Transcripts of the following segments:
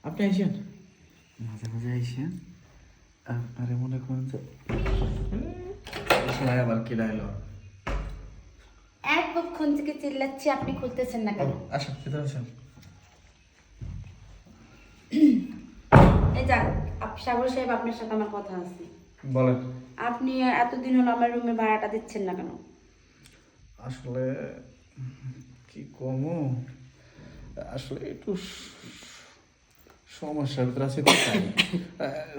আপনি আইসেন, মাঝে মাঝে আইসেন। আপনারে মনে করেন যে সবাই আবার কিনা এলো। একক্ষণ থেকে চিল্লাচ্ছি, আপনি খুলতেছেন না কেন? আসেন, ভিতরে আসেন। এই যাক, সাগর সাহেব, আপনার সাথে আমার কথা আছে। বলেন। আপনি এতদিন হলো আমার রুমে ভাড়াটা দিচ্ছেন না কেন? আসলে কি কমো, আসলে একটু সমস্যার ভিতরে আছে তো তাই।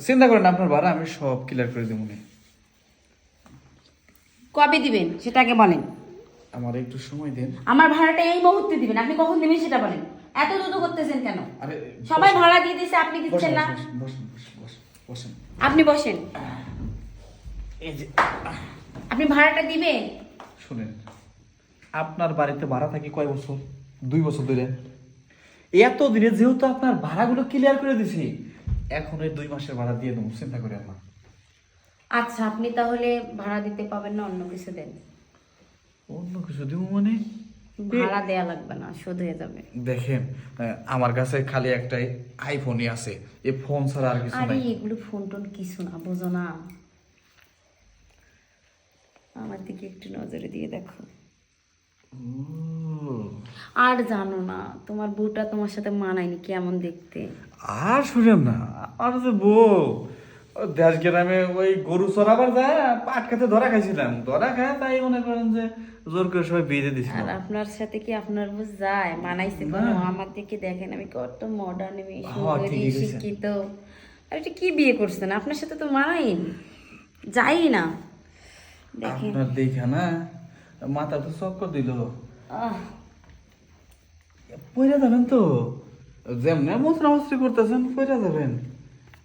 চিন্তা করেন, আপনার ভাড়া আমি সব ক্লিয়ার করে দেবো নি। কবে দিবেন সেটা আগে বলেন। আমার একটু সময় দেন। আমার ভাড়াটা এই মুহূর্তে দিবেন, আপনি কখন দিবেন সেটা বলেন। এত দ্রুত করতেছেন কেন? আরে সবাই ভাড়া দিয়ে দিছে, আপনি দিচ্ছেন বসেন না। বসেন বসেন বসেন বসেন বসেন। আপনি বসেন। এই যে আপনি ভাড়াটা দিবেন। শুনেন, আপনার বাড়িতে ভাড়া থাকি কয় বছর? 2 বছর ধরে। এত দিনে যেহেতু আপনার ভাড়াগুলো ক্লিয়ার করে দিছি, এখন এই 2 মাসের ভাড়া দিয়ে দেবো, চিন্তা করেন না। আচ্ছা, আপনি তাহলে ভাড়া দিতে পাবেন না, অন্য কিছু দেন। অন্য কিছু দিব মানে? ভাড়া দেয়া লাগবে না, শোধ হয়ে যাবে। দেখেন, আমার কাছে খালি একটাই আইফোনই আছে, এই ফোন ছাড়া আর কিছু আরে নাই। এগুলো ফোন টোন কিছু না, বোঝো না। আমার দিকে একটু নজরে দিয়ে দেখো। ও, আর জানো না, তোমার বউটা তোমার সাথে মানায়নি, কেমন দেখতে। আর শুনেন না, আমার যে বউ, ও দেশ গ্রামে ওই গরু চড়াবার যায় পাট খেতে ধরা খাইছিলাম, ধরা খায় তাই মনে করেন যে জোর করে সবাই বিয়ে দিয়ে দিছিল। আর আপনার সাথে কি আপনার বউ যায়? মানাইছে না। কোনো? আমার দিকে দেখেন, আমি কত মডার্ন, আমি হ্যাঁ, সুন্দরী, ঠিকই বলেছেন। শিক্ষিত। আর এটা কি বিয়ে করছেন? আপনার সাথে তো মানায়নি, যাই না। দেখেন, আপনার দেখা না মাথা তো চক্কর দিল। আহ, পয়রা যাবেন তো, যেমনি মশরামশরি করতেছেন পয়রা যাবেন।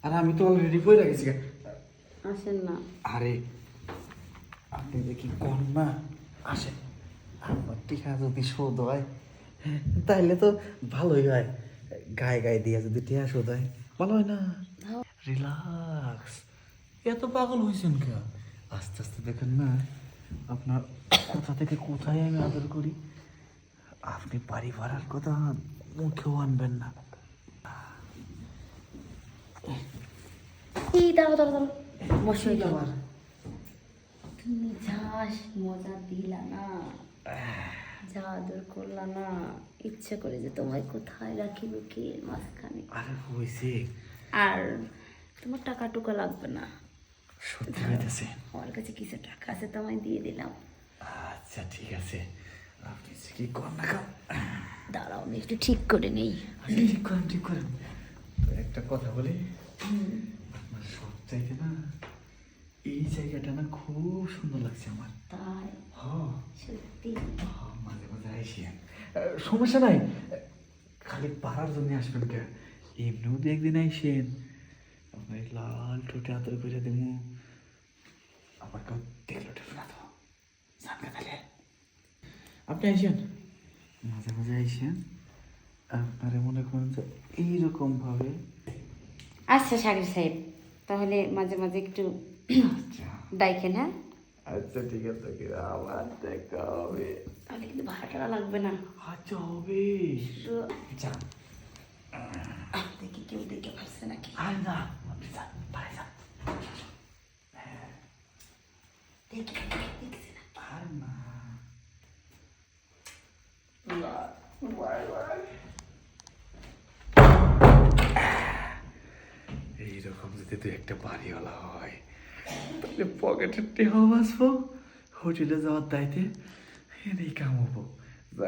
আর আমি তো অলরেডি পয়রা গেছি। আসেন না। আরে আপনি দেখি কন না, আসেন। আমার টিকা যদি শোধ হয় তাইলে তো ভালোই হয়। গায়ে গায়ে দিয়ে যদি টিয়া শোধ হয় ভালো হয় না? রিল্যাক্স, এত পাগল হয়েছেন কে? আস্তে আস্তে দেখেন না, আপনার কোথা থেকে কোথায় আমি আদর করি। আপনি বাড়ি ভাড়ার কথা মুখেও আনবেন না। এই দাঁড়াও দাঁড়াও দাঁড়াও, বসো। কি আবার? তুমি যা মজা দিলা না, যা আদর করলা না, ইচ্ছে করে যে তোমায় কোথায় রাখি বুকের মাঝখানে। আরে হয়েছে, আর তোমার টাকা টুকা লাগবে না। সত্যি হইতেছে। আমার কাছে কিছু টাকা আছে, তোমায় দিয়ে দিলাম। আচ্ছা ঠিক আছে, আপনি কি কর না খাও। দাঁড়াও, আমি একটু ঠিক করে নেই। আচ্ছা ঠিক করেন ঠিক করেন। তো একটা কথা বলি, আপনার সব চাইতে না এই জায়গাটা না খুব সুন্দর লাগছে আমার। তাই? হ, সত্যি? মাঝে মাঝে আইসি। সমস্যা নাই, খালি পাড়ার জন্য আসবেন কে, এমনিও দু একদিন আইসেন। আপনার এই লাল ঠোঁটে আদর করে দেবো, আবার কেউ দেখলো টেলো না তো, জানবে তাহলে। আপনি আইসেন, মাঝে মাঝে আইসেন। আপনারে মনে করেন যে এইরকম ভাবে। আচ্ছা সাগর সাহেব, তাহলে মাঝে মাঝে একটু আচ্ছা ডাইকেন, হ্যাঁ? আচ্ছা ঠিক আছে, আবার দেখা হবে। তাহলে কিন্তু ভাড়াটা লাগবে না। আচ্ছা হবে, যান। দেখি কেউ দেখে পারছে নাকি। আর না, আপনি যান, বাড়ি যান। দেখি দেখছি না। আর না, বাই বাই। এইরকম যদি তুই একটা বাড়িওয়ালা হয়, তাহলে পকেটের টেহাও বাঁচবো, হোটেলে যাওয়ার দায়িত্বে এনেই কামাবো।